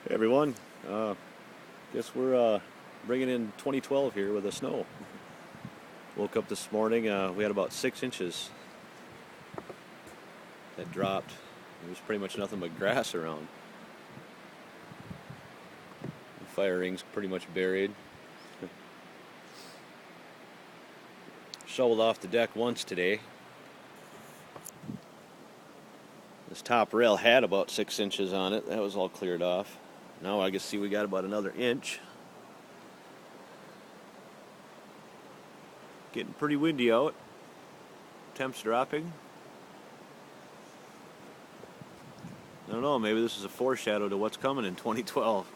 Hey everyone, guess we're bringing in 2012 here with the snow. Woke up this morning, we had about 6 inches that dropped. There was pretty much nothing but grass around. The fire ring's pretty much buried. Shoveled off the deck once today. This top rail had about 6 inches on it. That was all cleared off. Now I can see we got about another inch. Getting pretty windy out. Temps dropping. I don't know, maybe this is a foreshadow to what's coming in 2012.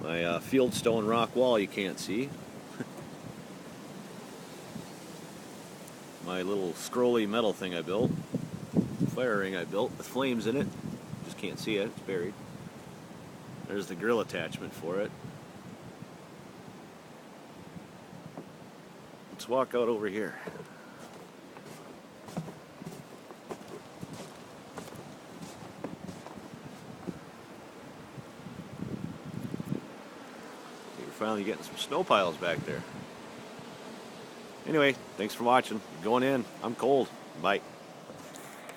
My fieldstone rock wall you can't see. My little scrolly metal thing I built. Fire ring I built with flames in it. Just can't see it, it's buried. There's the grill attachment for it. Let's walk out over here. We're finally getting some snow piles back there. Anyway, thanks for watching. Going in. I'm cold. Bye.